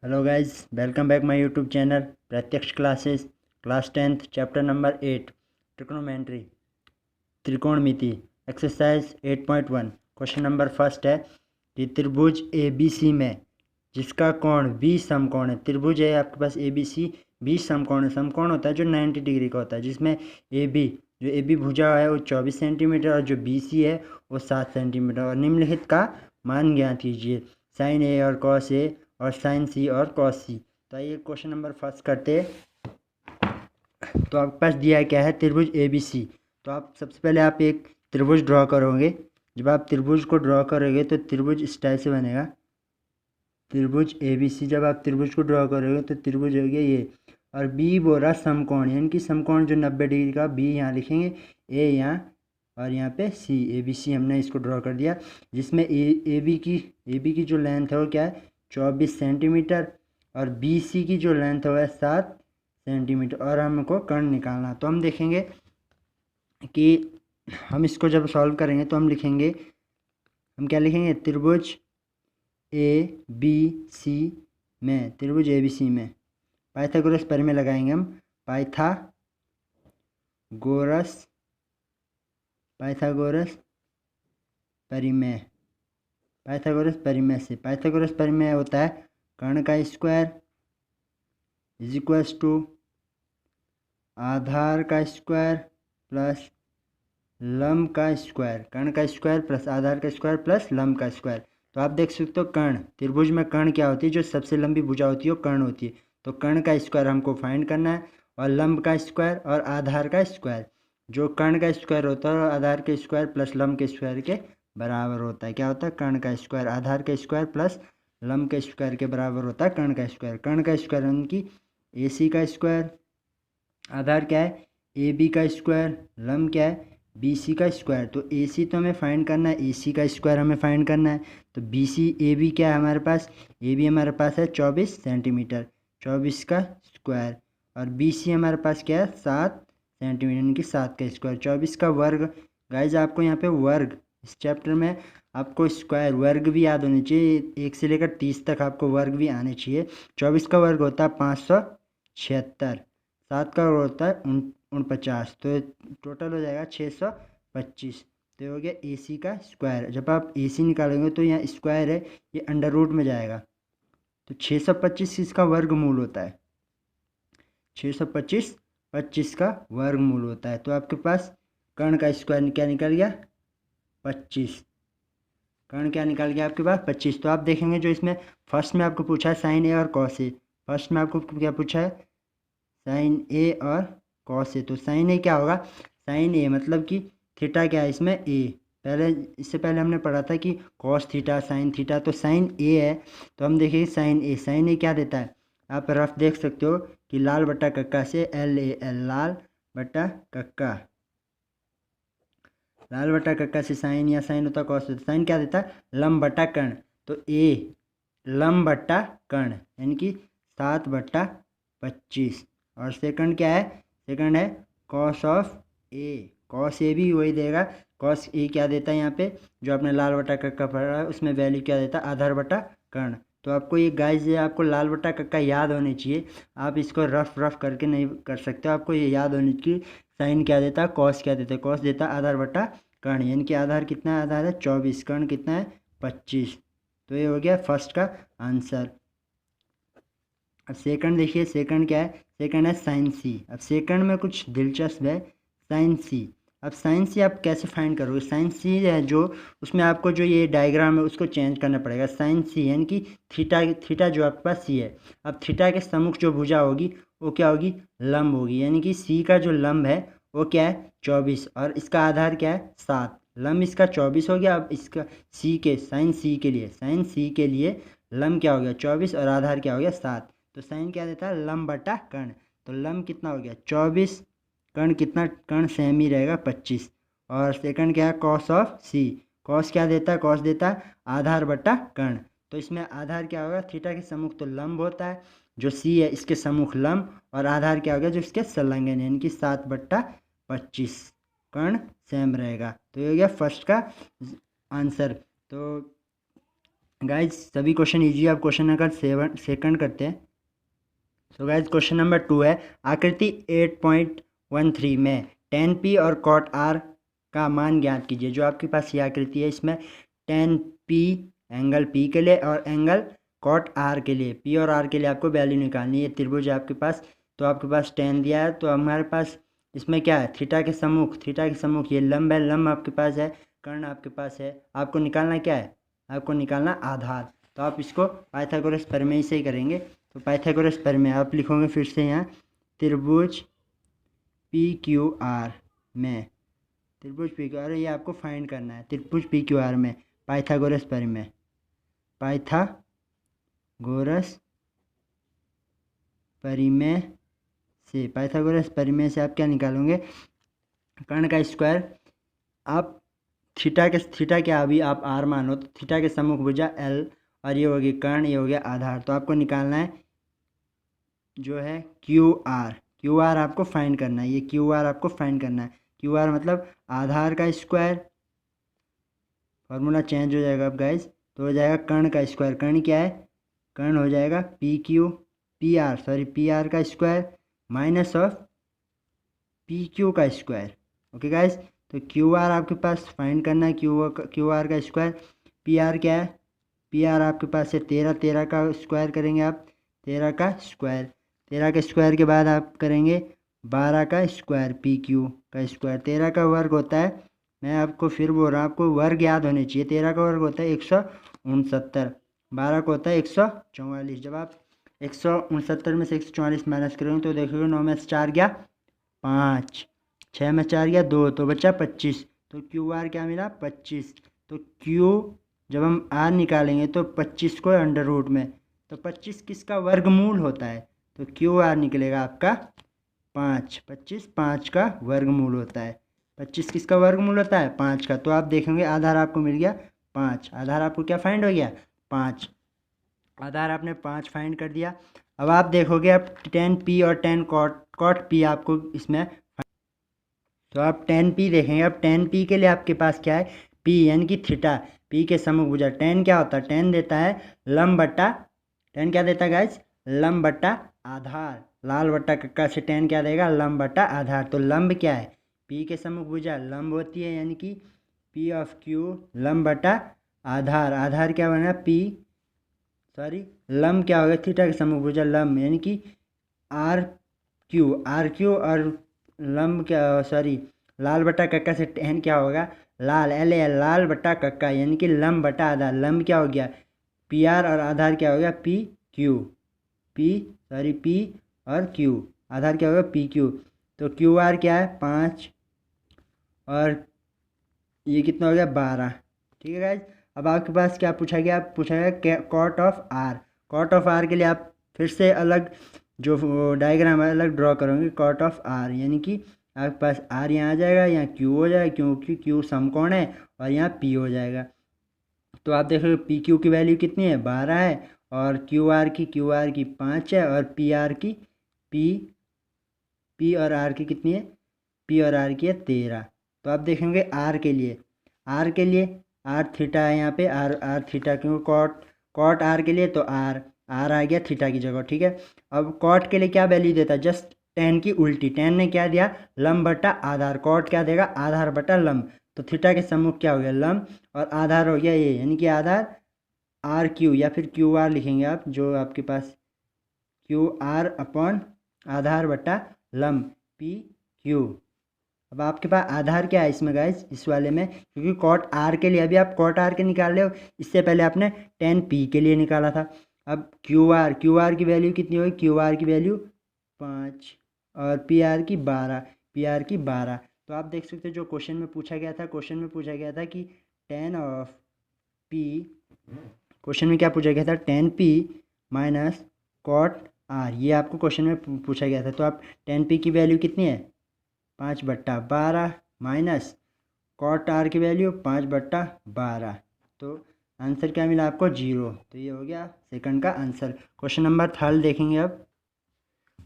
Hello guys, welcome back my YouTube channel Pratyaksh classes. Class 10th chapter number 8 trigonometry त्रिकोणमिति exercise 8.1। Question number first है कि त्रिभुज A B C में जिसका कोण 20 समकोण है। त्रिभुज है आपके पास ए बी सी, 20 समकोण है। समकोण होता है जो 90 डिग्री का होता है, जिसमें ए बी भुजा है वो 24 सेंटीमीटर और जो बी सी है वो 7 सेंटीमीटर। और निम्नलिखित का मान ज्ञात कीजिए, साइन ए और कॉस ए और साइन सी और कॉस सी। तो आइए क्वेश्चन नंबर फर्स्ट करते हैं। तो आपके पास दिया है क्या है, त्रिभुज ए बी सी। तो आप सबसे पहले आप एक त्रिभुज ड्रॉ करोगे। जब आप त्रिभुज को ड्रॉ करोगे तो त्रिभुज इस टाइप से बनेगा, त्रिभुज ए बी सी। जब आप त्रिभुज को ड्रॉ करोगे तो त्रिभुज हो गया ये, और बी बोल रहा समकोण, यानी कि समकोण जो 90 डिग्री का, बी यहाँ लिखेंगे, ए यहाँ और यहाँ पे सी, ए बी सी हमने इसको ड्रॉ कर दिया। जिसमें ए बी की जो लेंथ है वो क्या है, 24 सेंटीमीटर, और बी सी की जो लेंथ है वो है 7 सेंटीमीटर, और हमको कर्ण निकालना। तो हम देखेंगे कि हम इसको जब सॉल्व करेंगे तो हम लिखेंगे, हम क्या लिखेंगे, त्रिभुज ए बी सी में, त्रिभुज ए बी सी में पाइथागोरस परिमेय लगाएंगे हम। पाइथागोरस परिमेय से, पाइथागोरस परिमेय होता है कर्ण का स्क्वायर इज इक्वल्स टू आधार का स्क्वायर प्लस लंब का स्क्वायर। कर्ण का स्क्वायर प्लस आधार का स्क्वायर प्लस लंब का स्क्वायर। तो आप देख सकते हो कर्ण, त्रिभुज में कर्ण क्या होती है, जो सबसे लंबी भुजा होती है वो कर्ण होती है। तो कर्ण का स्क्वायर हमको फाइंड करना है, और लंब का स्क्वायर और आधार का स्क्वायर। जो कर्ण का स्क्वायर होता है और आधार के स्क्वायर प्लस लंब के स्क्वायर के बराबर होता है। क्या होता है, कर्ण का स्क्वायर आधार के स्क्वायर प्लस लंब के स्क्वायर के बराबर होता है कर्ण का स्क्वायर। कर्ण का स्क्वायर यानी कि ए सी का स्क्वायर, आधार क्या है ए बी का स्क्वायर, लंब क्या है बी सी का स्क्वायर। तो ए सी तो हमें फाइंड करना है, ए सी का स्क्वायर हमें फाइंड करना है। तो बी सी ए बी क्या है हमारे पास, ए बी हमारे पास है 24 सेंटीमीटर, 24 का स्क्वायर, और बी सी हमारे पास क्या है 7 सेंटीमीटर, यानी कि 7 का स्क्वायर। 24 का वर्ग, गाइज आपको यहाँ पे वर्ग, इस चैप्टर में आपको स्क्वायर वर्ग भी याद होने चाहिए, 1 से लेकर 30 तक आपको वर्ग भी आने चाहिए। 24 का वर्ग होता है 576, 7 का वर्ग होता है 49, तो टोटल हो जाएगा 625। तो ये हो गया ए सी का स्क्वायर। जब आप ए सी निकालेंगे तो यहाँ स्क्वायर है, ये अंडर रूट में जाएगा। तो 625 इसका वर्गमूल होता है, 625 25 का वर्गमूल होता है। तो आपके पास कर्ण का स्क्वायर क्या निकल गया, 25। कर्ण क्या निकल गया आपके पास, 25। तो आप देखेंगे जो इसमें फर्स्ट में आपको पूछा है साइन ए और कॉस ए, फर्स्ट में आपको क्या पूछा है, साइन ए और कॉस ए। तो साइन ए क्या होगा, साइन ए मतलब कि थीटा क्या है इसमें ए, पहले इससे पहले हमने पढ़ा था कि कॉस थीटा साइन थीटा। तो साइन ए है, तो हम देखेंगे साइन ए क्या देता है, आप रफ देख सकते हो कि लाल बट्टा कक्का से एल ए एल, लाल बट्टा कक्का, लाल बट्टा कक्का से साइन, या साइन होता कॉस होता, साइन क्या देता है लंब बट्टा कर्ण। तो ए लंब बट्टा कर्ण यानी कि 7/25, और सेकंड क्या है, सेकंड है cos of a, cos A भी वही देगा। कॉस ए क्या देता है यहाँ पे, जो आपने लाल बट्टा कक्का पढ़ा है उसमें वैल्यू क्या देता है, आधार बट्टा कर्ण। तो आपको ये गाइस, ये आपको लाल बट्टा कक्का याद होनी चाहिए, आप इसको रफ करके नहीं कर सकते, आपको ये याद होनी चाहिए। साइन क्या देता है, कॉस क्या देता है, कॉस देता है आधार बट्टा कर्ण, यानी कि आधार कितना है, आधार है 24, कर्ण कितना है 25। तो ये हो गया फर्स्ट का आंसर। अब सेकंड देखिए, सेकंड क्या है, सेकंड है साइन सी। अब सेकंड में कुछ दिलचस्प है, साइन सी। अब साइन सी आप कैसे फाइंड करोगे, साइन सी है जो, उसमें आपको जो ये डायग्राम है उसको चेंज करना पड़ेगा। साइन सी यानी कि थीटा जो आपके पास सी है, अब थीटा के सम्मुख जो भुजा होगी वो क्या होगी, लंब होगी, यानी कि सी का जो लंब है वो क्या है 24, और इसका आधार क्या है 7, लंब इसका 24 हो गया। अब इसका सी के, साइन सी के लिए लंब क्या हो गया 24 और आधार क्या हो गया 7। तो साइन क्या देता है लंब बटा कर्ण, तो लंब कितना हो गया 24, कर्ण कितना, कर्ण सेम ही रहेगा 25, और सेकंड क्या है कॉस ऑफ सी, कॉस क्या देता है, कॉस देता है आधार बटा कर्ण। तो इसमें आधार क्या होगा, थीटा के सम्मुख तो लंब होता है, जो सी है इसके सम्मुख लंब, और आधार क्या हो गया जो इसके संलग्न, यानी कि 7/25, कर्ण सेम रहेगा। तो ये हो गया फर्स्ट का आंसर। तो गाइज सभी क्वेश्चन इजी, आप क्वेश्चन नंबर 7 करते हैं। सो गाइज क्वेश्चन नंबर 2 है, आकृति 8.13 में tan p और cot r का मान ज्ञात कीजिए। जो आपके पास ये आकृति है, इसमें tan p एंगल p के लिए और एंगल cot r के लिए, p और r के लिए आपको वैल्यू निकालनी है। ये त्रिभुज है आपके पास, तो आपके पास tan दिया है, तो हमारे पास इसमें क्या है, थीटा के सम्मुख ये लंब है, लंब आपके पास है, कर्ण आपके पास है। आपको निकालना क्या है, आपको निकालना आधार। तो आप इसको पाइथागोरस प्रमेय से ही करेंगे। तो पाइथागोरस प्रमेय आप लिखोगे फिर से यहाँ, त्रिभुज पी क्यू आर में, त्रिभुज पी क्यू आर, ये आपको फाइंड करना है। त्रिभुज पी क्यू आर में पाइथागोरस प्रमेय, पाइथागोरस प्रमेय से आप क्या निकालोगे, कर्ण का स्क्वायर। आप थीटा क्या, अभी आप आर मानो, तो थीटा के सम्मुख भुजा एल, और ये हो गया कर्ण, ये हो गया आधार। तो आपको निकालना है जो है क्यू आर आपको फाइंड करना है। ये क्यू आर आपको फाइंड करना है। क्यू आर मतलब आधार का स्क्वायर, फॉर्मूला चेंज हो जाएगा अब गाइज, तो हो जाएगा कर्ण का स्क्वायर। कर्ण क्या है, कर्ण हो जाएगा पी आर का square minus of P Q का स्क्वायर। ओके गाइज, तो क्यू आर आपके पास फाइंड करना है, क्यू आर का स्क्वायर। पी आर क्या है, पी आर आपके पास है 13 का स्क्वायर करेंगे आप, 13 का स्क्वायर के बाद आप करेंगे 12 का स्क्वायर, पी क्यू का स्क्वायर। 13 का वर्ग होता है, मैं आपको फिर बोल रहा हूँ, आपको वर्ग याद होने चाहिए। 13 का वर्ग होता है 169, 12 का होता है 144। जब आप 169 में से 144 माइनस करेंगे तो देखोगे 9 में से 4 गया 5, 6 में 4 गया 2, तो बचा 25। तो क्यू आर क्या मिला, 25। तो क्यू जब हम आर निकालेंगे तो 25 को अंडर रूट में, तो 25 किसका वर्गमूल होता है, तो क्यू आर निकलेगा आपका 5। 25 5 का वर्गमूल होता है। 25 किसका वर्गमूल होता है, 5 का। तो आप देखेंगे आधार आपको मिल गया 5, आधार आपको क्या फाइंड हो गया, 5। आधार आपने 5 फाइंड कर दिया। अब आप देखोगे अब tan p और tan cot p आपको इसमें, तो आप tan p देखेंगे। अब tan p के लिए आपके पास क्या है, p यानी कि थीटा, p के सम्मुख भुजा। tan क्या होता है, tan देता है लंब बट्टा, tan क्या देता है गाइस, लंब बट्टा आधार। लाल बट्टा कक्का से tan क्या देगा, लंब बट्टा आधार। तो लंब क्या है, p के सम्मुख भुजा लंब होती है, यानी कि p ऑफ q लंब बट्टा आधार। आधार क्या बना, लंब क्या हो गया, थीटा के सम्मुख भुजा लंब, यानी कि आर क्यू और लंब क्या, लाल बट्टा कक्का से tan क्या होगा, लाल बट्टा कक्का, यानी कि लंब बट्टा आधार। लंब क्या हो गया, पी आर, और आधार क्या हो गया, पी और क्यू, आधार क्या होगा, पी क्यू। तो क्यू आर क्या है 5, और ये कितना हो गया 12। ठीक है गाइज। अब आपके पास क्या पूछा गया, कॉट ऑफ आर के लिए आप फिर से अलग जो डायग्राम है अलग ड्रॉ करोगे। कॉट ऑफ आर यानी कि आपके पास आर यहाँ आ जाएगा, यहाँ क्यू हो जाएगा, क्योंकि क्यू समकोण है, और यहाँ पी हो जाएगा। तो आप देखोगे पी क्यू की वैल्यू कितनी है, 12 है, और क्यू आर की 5 है, और पी और आर की कितनी है, पी और आर की है 13। तो आप देखेंगे आर के लिए आर थीटा है यहाँ पे, आर थीटा, क्योंकि कॉट आर के लिए तो आर आ गया थीटा की जगह। ठीक है। अब कॉट के लिए क्या वैल्यू देता है, जस्ट tan की उल्टी। tan ने क्या दिया, लंब बटा आधार। कॉट क्या देगा, आधार बटा लंब। तो थीटा के सम्मुख क्या हो गया, लंब, और आधार हो गया ये, यानी कि आधार आर क्यू, या फिर क्यू आर लिखेंगे आप, जो आपके पास क्यू आर अपॉन आधार बटा लंब पी क्यू। अब आपके पास आधार क्या है इसमें गाइस, इस वाले में, क्योंकि कॉट आर के लिए अभी आप कॉट आर के निकाल रहे हो, इससे पहले आपने tan p के लिए निकाला था। अब क्यू आर की वैल्यू कितनी होगी, क्यू आर की वैल्यू 5, और पी आर की 12। तो आप देख सकते हो जो क्वेश्चन में पूछा गया था, कि tan ऑफ p, क्वेश्चन में क्या पूछा गया था, tan p minus cot r, ये आपको क्वेश्चन में पूछा गया था। तो आप tan p की वैल्यू कितनी है, 5/12 माइनस कॉट आर की वैल्यू 5/12। तो आंसर क्या मिला आपको, 0। तो ये हो गया सेकंड का आंसर। क्वेश्चन नंबर 3 देखेंगे। अब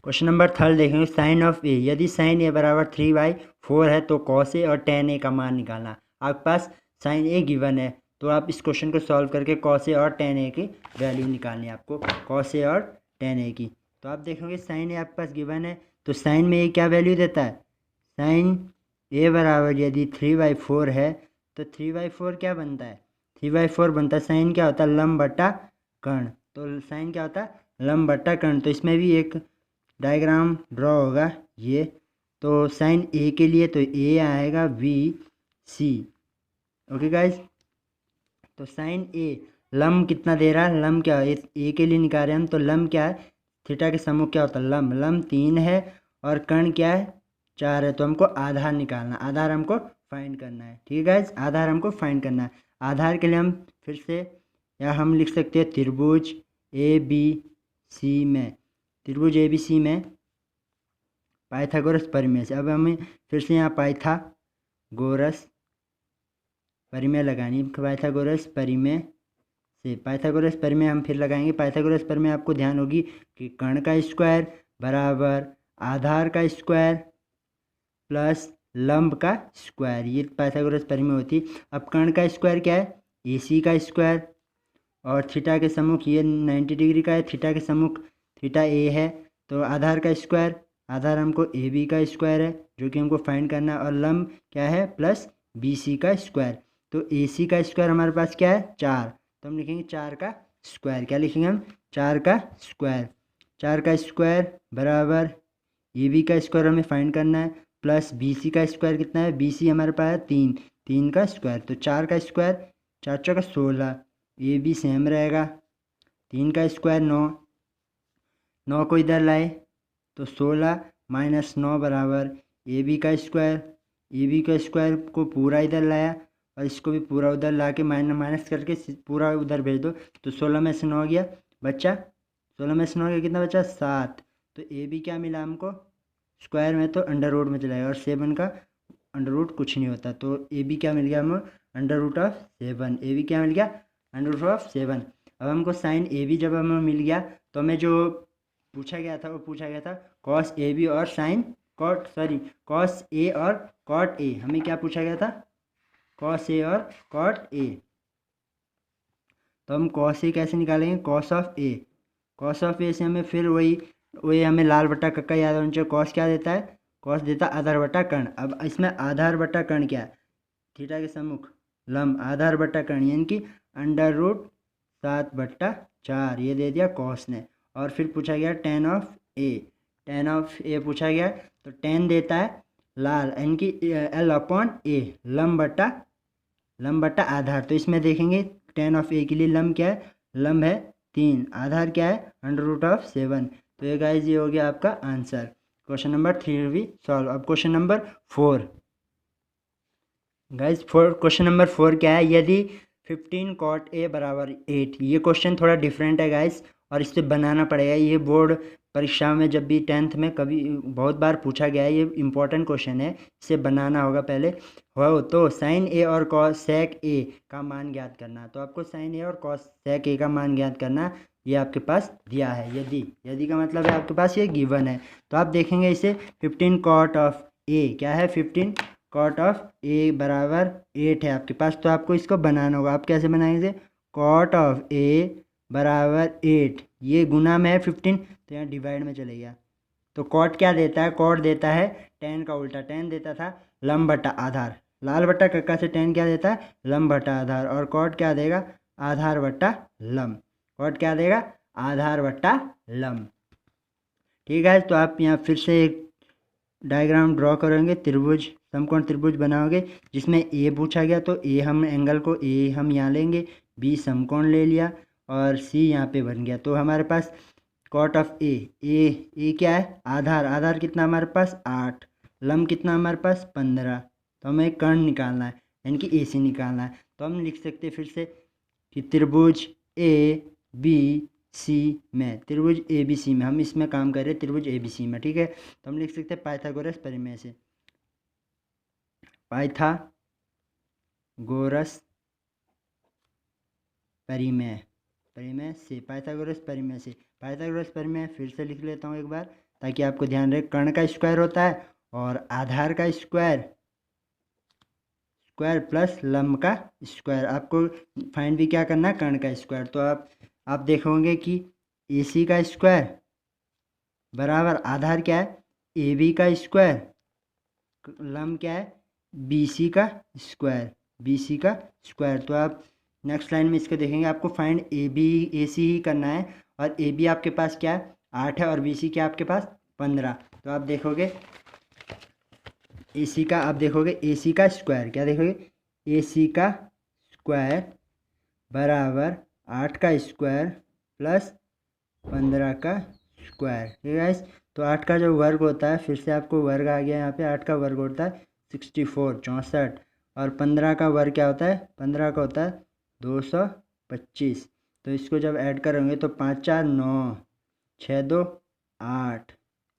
क्वेश्चन नंबर 3 देखेंगे, साइन ऑफ ए, यदि साइन ए बराबर 3/4 है तो कॉस ए और tan ए का मान निकालना। आपके पास साइन ए गिवन है, तो आप इस क्वेश्चन को सॉल्व करके कॉस ए और टेन ए की वैल्यू निकालनी है आपको, कॉस ए और टेन ए की। तो आप देखोगे साइन ए आपके पास गिवन है, तो साइन में ए क्या वैल्यू देता है, साइन ए बराबर यदि 3/4 है तो 3/4 क्या बनता है, 3/4 बनता है साइन क्या होता है, लंब बटा कर्ण। तो साइन क्या होता है, लंब बटा कर्ण। तो इसमें भी एक डायग्राम ड्रॉ होगा ये, तो साइन ए के लिए तो ए आएगा वी सी। ओके गाइज, तो साइन ए लंब कितना दे रहा है, लंब क्या है, ए के लिए निकाल रहे हैं हम, तो लंब क्या है, थीटा के सम्मुख क्या होता है लंब, लंब 3 है और कर्ण क्या है 4 है। तो हमको आधार निकालना, आधार हमको फाइंड करना है। ठीक है गाइज, आधार हमको फाइंड करना है। आधार के लिए हम फिर से या हम लिख सकते हैं त्रिभुज ए बी सी में, त्रिभुज ए बी सी में पाइथागोरस परिमेय से। अब हमें फिर से यहाँ पाइथागोरस परिमेय लगानी, पाइथागोरस परिमेय से, पाइथागोरस परिमेय हम फिर लगाएंगे। पाइथागोरस परिमेय आपको ध्यान होगी कि कर्ण का स्क्वायर बराबर आधार का स्क्वायर प्लस लंब का स्क्वायर, ये पाइथागोरस परिमेय होती। अब कर्ण का स्क्वायर क्या है, ए सी का स्क्वायर, और थीटा के सम्मुख ये 90 डिग्री का है, थीटा के सम्मुख थीटा ए है। तो आधार का स्क्वायर, आधार हमको ए बी का स्क्वायर है जो कि हमको फाइंड करना है, और लंब क्या है प्लस बी सी का स्क्वायर। तो ए सी का स्क्वायर हमारे पास क्या है 4, तो हम लिखेंगे 4 का स्क्वायर, क्या लिखेंगे हम 4 का स्क्वायर, 4 का स्क्वायर बराबर ए बी का स्क्वायर हमें फाइंड करना है, प्लस बी सी का स्क्वायर कितना है, बी सी हमारे पास है 3, 3 का स्क्वायर। तो 4 का स्क्वायर 4 4 का 16, ए बी सेम रहेगा, 3 का स्क्वायर 9, 9 को इधर लाए तो 16 माइनस 9 बराबर ए बी का स्क्वायर, ए बी का स्क्वायर को पूरा इधर लाया और इसको भी पूरा उधर ला के माइनस माइनस करके पूरा उधर भेज दो। तो 16 में से 9 गया, बच्चा 16 में से 9 गया कितना बचा 7। तो ए बी क्या मिला हमको, स्क्वायर में तो अंडर रूट में चला गया, और 7 का अंडर रूट कुछ नहीं होता। तो ए बी क्या मिल गया हमें, under root of 7, A B क्या मिल गया अंडर रूट ऑफ 7। अब हमको साइन ए बी जब हमें मिल गया तो हमें जो पूछा गया था वो पूछा गया था कॉस ए बी और sign cot, sorry cos A और कॉट ए, हमें क्या पूछा गया था कॉस ए और कॉट ए। तो हम कॉस ए कैसे निकालेंगे, cos of a, cos of a से हमें फिर वही हमें लाल बट्टा कक्का याद होना चाहिए। कॉस क्या देता है, कॉस देता है आधार बट्टा कर्ण। अब इसमें आधार बट्टा कर्ण क्या है, थीटा के सम्मुख लंब, आधार बट्टा कर्ण यानी कि अंडर रूट 7/4 ये दे दिया कॉस ने। और फिर पूछा गया tan of a, tan of a पूछा गया, तो टेन देता है लाल यानी कि एल अपॉन ए, लंब बट्टा आधार। तो इसमें देखेंगे टेन ऑफ ए के लिए लंब क्या है, लंब है 3, आधार क्या है अंडर रूट ऑफ 7। तो ये गाइज ये हो गया आपका आंसर। क्वेश्चन नंबर 3 भी सॉल्व। अब question number 4 guys, question number 4 क्या है, यदि 15 कॉट ए बराबर 8। ये क्वेश्चन थोड़ा डिफरेंट है गाइज, और इसे बनाना पड़ेगा। ये बोर्ड परीक्षा में जब भी 10th में कभी बहुत बार पूछा गया है, ये इंपॉर्टेंट क्वेश्चन है, इसे बनाना होगा पहले। हो तो साइन ए और कॉस सेक ए का मान ज्ञात करना। तो आपको साइन ए और कॉस सेक ए का मान ज्ञात करना, ये आपके पास दिया है। यदि का मतलब है आपके पास ये गिवन है। तो आप देखेंगे इसे 15 कॉट ऑफ ए क्या है, 15 कॉट ऑफ ए बराबर 8 है आपके पास। तो आपको इसको बनाना होगा। आप कैसे बनाएंगे, कॉट ऑफ ए बराबर 8, ये गुना में है 15 तो यहाँ डिवाइड में चले गया। तो कॉट क्या देता है, कॉट देता है टेन का उल्टा, टेन देता था लंब बट्टा आधार, लाल बट्टा कक्का से टेन क्या देता है लंब बट्टा आधार, और कॉट क्या देगा आधार बट्टा लंब, कॉट क्या देगा आधार बट्टा लंब। ठीक है, तो आप यहाँ फिर से एक डायग्राम ड्रॉ करेंगे, त्रिभुज समकोण त्रिभुज बनाओगे जिसमें ए पूछा गया, तो ए हम एंगल को ए हम यहाँ लेंगे, बी समकोण ले लिया और सी यहाँ पे बन गया। तो हमारे पास कॉट ऑफ ए क्या है आधार कितना हमारे पास 8, लंब कितना हमारे पास 15। तो हमें कर्ण निकालना है यानी कि ए सी निकालना है। तो हम लिख सकते हैं फिर से कि त्रिभुज ए बी सी में, त्रिभुज ए बी सी में हम इसमें काम कर रहे हैं, त्रिभुज ए बी सी में। ठीक है, तो हम लिख सकते हैं पाइथागोरस परिमेय से, पाइथागोरस परिमेय से, पाइथागोरस परिमेय से, पाइथागोरस परिमेय फिर से लिख लेता हूँ एक बार ताकि आपको ध्यान रहे। कर्ण का स्क्वायर होता है और आधार का स्क्वायर स्क्वायर प्लस लंब का स्क्वायर। आपको फाइंड भी क्या करना है, कर्ण का स्क्वायर। तो आप देखोगे कि ए सी का स्क्वायर बराबर आधार क्या है, ए बी का स्क्वायर, लंब क्या है, बी सी का स्क्वायर, बी सी का स्क्वायर। तो आप नेक्स्ट लाइन में इसको देखेंगे, आपको फाइंड ए बी ए सी ही करना है। और ए बी आपके पास क्या है, 8 है, और बी सी क्या आपके पास 15। तो आप देखोगे ए सी का, आप देखोगे ए सी का स्क्वायर, क्या देखोगे, ए सी का स्क्वायर बराबर 8 का स्क्वायर प्लस 15 का स्क्वायर। ठीक है गाइस। तो 8 का जो वर्ग होता है, फिर से आपको वर्ग आ गया यहाँ पे, 8 का वर्ग होता है 64 64, और 15 का वर्ग क्या होता है, 15 का होता है 225। तो इसको जब ऐड करोगे तो 5 4 9, 6 2 8,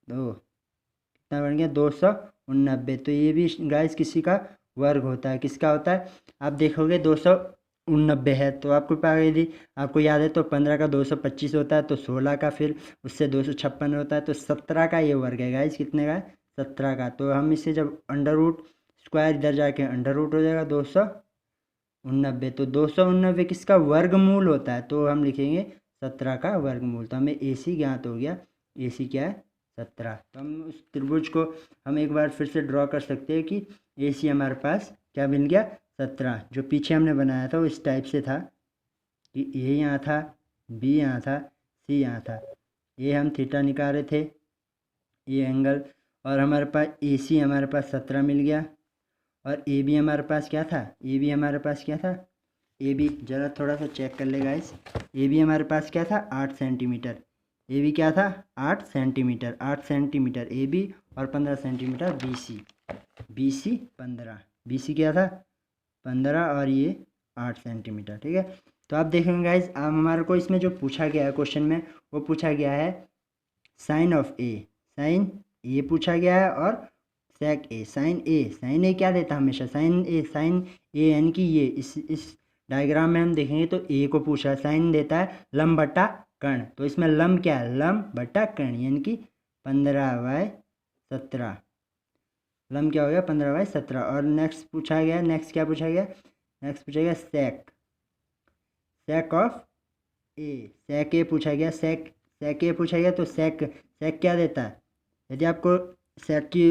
2 कितना बन गया 289। तो ये भी गाइस किसी का वर्ग होता है, किसका होता है, आप देखोगे 289 है। तो आपको यदि आपको याद है तो 15 का 225 होता है, तो 16 का फिर उससे 256 होता है, तो 17 का ये वर्ग है गाइस, कितने का है, 17 का। तो हम इसे जब अंडर रूट स्क्वायर इधर जाके अंडर रूट हो जाएगा 289। तो 289 किसका वर्गमूल होता है, तो हम लिखेंगे 17 का वर्गमूल। तो हमें ए सी ज्ञात हो गया, ए सी क्या है 17। तो हम उस त्रिभुज को हम एक बार फिर से ड्रॉ कर सकते हैं कि ए सी हमारे पास क्या मिल गया 17। जो पीछे हमने बनाया था वो इस टाइप से था कि ए यहाँ था, बी यहाँ था, सी यहाँ था। ए हम थीटा निकाल रहे थे, ये एंगल, और हमारे पास ए सी हमारे पास 17 मिल गया। और ए बी हमारे पास क्या था, ए बी हमारे पास क्या था, ए बी ज़रा थोड़ा सा चेक कर ले गाइस। ए बी हमारे पास क्या था 8 सेंटीमीटर, ए बी क्या था 8 सेंटीमीटर, 8 सेंटीमीटर ए बी, और 15 centimetre B C, B C 15, B C क्या था 15, और ये 8 सेंटीमीटर। ठीक है। तो आप देखेंगे गाइस, अब हमारे को इसमें जो पूछा गया है क्वेश्चन में, वो पूछा गया है साइन ऑफ ए, साइन ए पूछा गया है, और सेक ए, साइन ए, साइन ए क्या देता है हमेशा, साइन ए यानी कि ये इस डायग्राम में हम देखेंगे तो ए को पूछा है, साइन देता है लंब बटा कर्ण। तो इसमें लंब क्या है, लंब बटा कर्ण, यानी कि 15/17, लंब क्या हो गया 15/17। और नेक्स्ट पूछा गया, नेक्स्ट क्या पूछा गया, नेक्स्ट पूछा गया सेक, सेक ऑफ ए, सेक ए पूछा गया, सेक ए पूछा गया। तो सेक क्या देता है, यदि आपको सेक की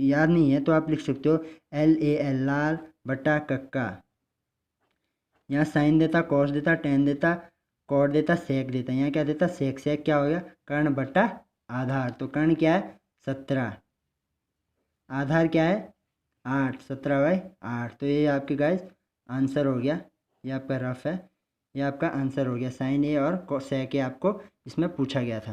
याद नहीं है तो आप लिख सकते हो LAL, लाल बटा कक्का। यहाँ साइन देता, कॉस देता, टेन देता, कॉट देता, सेक देता, यहाँ क्या देता सेक। सेक क्या हो गया, कर्ण बटा आधार। तो कर्ण क्या है 17, आधार क्या है 8, 17/8। तो ये आपके गाइस आंसर हो गया, ये आपका रफ है, ये आपका आंसर हो गया। साइन ए और सेक ए आपको इसमें पूछा गया था।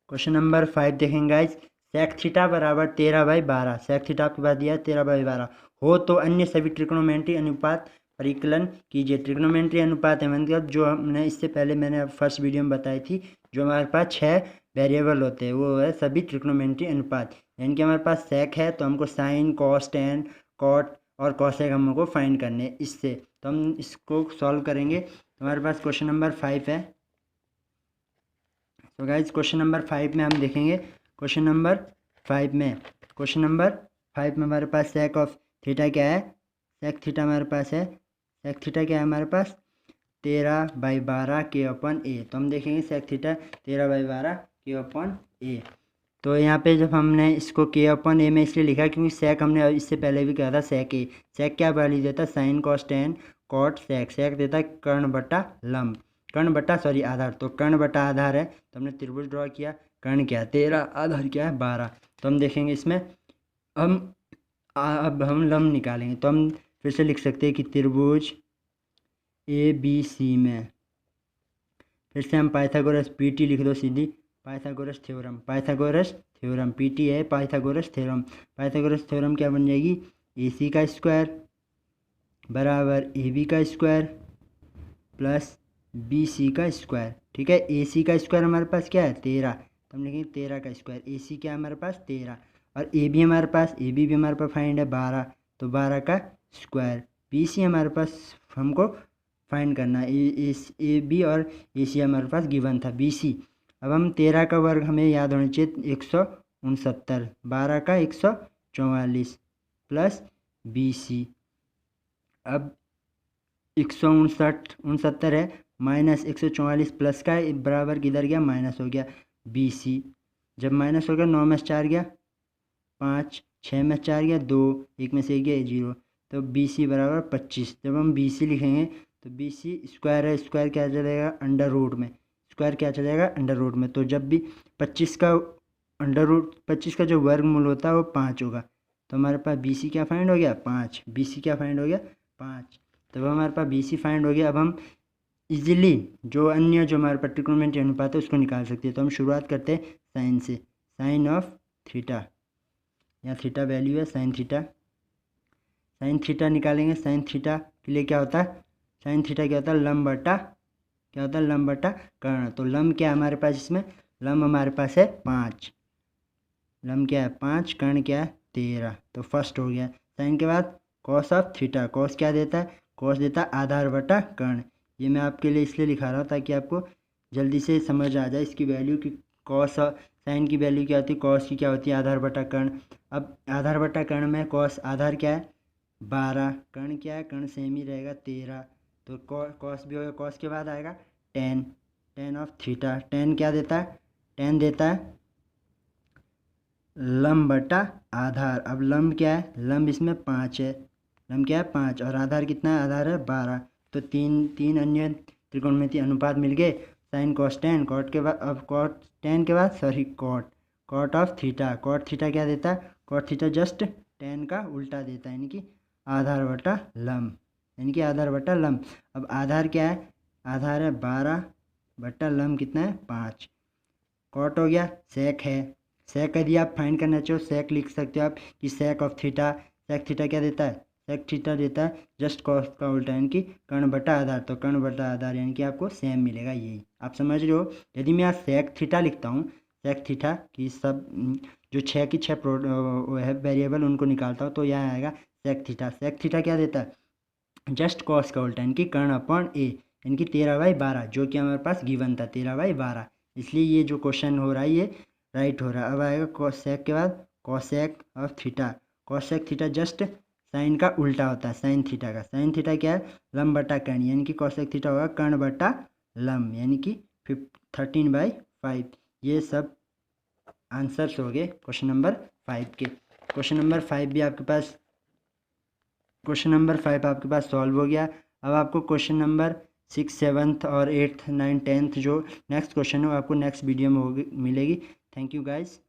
क्वेश्चन नंबर 5 देखेंगे गाइस, सेक थीटा बराबर 13/12, सेक थीटा आपके पास दिया है 13/12 हो तो अन्य सभी त्रिकोणमितीय अनुपात परिकलन कीजिए। त्रिकोणमितीय अनुपात है मतलब जो हमने इससे पहले मैंने फर्स्ट वीडियो में बताई थी, जो हमारे पास 6 वेरिएबल होते हैं, वो है सभी त्रिकोणमितीय अनुपात। यानी कि हमारे पास सेक है तो हमको साइन, कॉस, टेन, कॉट और कॉसेक हमको फाइंड करने हैं इससे। तो हम इसको सॉल्व करेंगे। तो हमारे पास क्वेश्चन नंबर 5 है। तो गाइज क्वेश्चन नंबर 5 में हम देखेंगे, क्वेश्चन नंबर 5 में हमारे पास सेक ऑफ थीटा क्या है, सेक थीटा हमारे पास है, सेक थीटा क्या है हमारे पास 13/12 K/A। तो हम देखेंगे सेक थीटा 13/12 K/A। तो यहाँ पे जब हमने इसको K/A में इसलिए लिखा क्योंकि सेक हमने इससे पहले भी कहा था सेक ए, सेक क्या वैल्यू देता साइन, कॉस, टेन, कॉट, सेक। सेक देता कर्ण बटा लंब, कर्ण बटा आधार। तो कर्ण बटा आधार है तो हमने त्रिभुज ड्रॉ किया, कर्ण क्या है 13, आधार क्या है 12। तो हम देखेंगे इसमें अब हम लंब निकालेंगे। तो हम फिर से लिख सकते हैं कि त्रिभुज ABC में फिर से हम पाइथागोरस PT लिख दो सीधी, Pythagoras theorem, Pythagoras theorem PT है पाइथागोरस थ्योरम। पाइथागोरस थ्योरम क्या बन जाएगी, AC का स्क्वायर बराबर AB का स्क्वायर प्लस BC का स्क्वायर। ठीक है। AC का स्क्वायर हमारे पास क्या है 13, तो हम लिखेंगे 13 का स्क्वायर। AC क्या है हमारे पास 13, और AB हमारे पास, AB भी हमारे पास फाइंड है 12, तो 12 का स्क्वायर। BC हमारे पास हमको फाइंड करना है, AB और AC हमारे पास गिवन था BC। अब हम 13 का वर्ग हमें याद होना चाहिए 169, 12 का 144 प्लस BC, अब 169 है माइनस 144 प्लस का बराबर किधर गया, माइनस हो गया BC। जब माइनस हो गया 9 में से 4 गया 5, 6 में से 4 गया 2, 1 में से 1 गया 0, तो BC बराबर 25। जब हम BC लिखेंगे तो BC स्क्वायर है, स्क्वायर क्या चलेगा अंडर रूट में, स्क्वायर क्या चलेगा अंडर रूट में। तो जब भी 25 का अंडर रूट 25 का जो वर्गमूल होता है वो 5 होगा। तो हमारे पास BC क्या फाइंड हो गया 5, BC क्या फाइंड हो गया 5। तब हमारे पास BC फाइंड हो गया। अब हम इजीली जो अन्य जो हमारे पास त्रिकोणमितीय अनुपात है उसको निकाल सकते हैं। तो हम शुरुआत करते हैं साइन से, साइन ऑफ थीटा, यहाँ थीटा वैल्यू है साइन थीटा, साइन थीटा निकालेंगे। साइन थीटा के लिए क्या होता है, साइन थीटा क्या होता है लंब बटा, क्या होता है लंब बटा कर्ण। तो लंब क्या है हमारे पास, इसमें लंब हमारे पास है 5, लंब क्या है 5, कर्ण क्या है 13। तो फर्स्ट हो गया। साइन के बाद कॉस ऑफ थीटा, कॉस क्या देता है, कॉस देता है आधार बटा कर्ण। ये मैं आपके लिए इसलिए लिखा रहा हूँ ताकि आपको जल्दी से समझ आ जाए इसकी वैल्यू कि कॉस साइन की वैल्यू क्या होती है, कॉस की क्या होती है आधार बटा कर्ण। अब आधार बटा कर्ण में कॉस आधार क्या है 12, कर्ण क्या है, कर्ण सेम ही रहेगा 13। तो कॉस भी होगा, कॉस के बाद आएगा ten, ten of theta. Ten क्या देता है, टेन देता है लंब बटा आधार। अब लंब क्या है, लंब इसमें 5 है, लंब क्या है 5 और आधार कितना है, आधार है 12। तो तीन अन्य त्रिकोणमितीय अनुपात मिल गए, साइन कॉस टेन, कॉट के बाद अब कॉट टेन के बाद sorry cot, cot of theta. Cot theta क्या देता है, कॉट थीटा जस्ट टेन का उल्टा देता है, यानी कि आधार बटा लंब, यानी कि आधार बटा लंब। अब आधार क्या है, आधार है 12 बटा लंब कितना है 5। कॉट हो गया, सेक है, सेक यदि आप फाइंड करना चाहो सेक लिख सकते हो आप कि sec of theta, sec theta क्या देता है, सेक थीटा देता है जस्ट कॉस का उल्टा, यानी कि कर्ण बटा आधार। तो कर्ण बटा आधार यानी कि आपको सेम मिलेगा, यही आप समझ रहे हो। यदि मैं यहाँ सेक थीटा लिखता हूँ, सेक थीटा की सब जो 6 की 6 है वेरिएबल उनको निकालता हूँ, तो यहाँ आएगा सेक थीटा। सेक थीटा क्या देता है जस्ट कॉस का उल्टा, यानी कि कर्ण अपॉन ए, यानी कि 13/12, जो कि हमारे पास गिवन था 13/12। इसलिए ये जो क्वेश्चन हो रहा है ये राइट हो रहा है। अब आएगा कॉसेक के बाद cosec of theta, cosec theta just sine का उल्टा होता है साइन थीटा का। साइन थीटा क्या है लंब बटा कर्ण, यानी कि कॉसेक थीटा होगा कर्ण बटा लंब, यानी कि 13/5। ये सब आंसर्स हो गए क्वेश्चन नंबर 5 के। क्वेश्चन नंबर 5 भी आपके पास, क्वेश्चन नंबर 5 आपके पास सॉल्व हो गया। अब आपको क्वेश्चन नंबर 6, 7 और 8, 9, 10 जो नेक्स्ट क्वेश्चन है वो आपको नेक्स्ट वीडियो में मिलेगी। Thank you guys.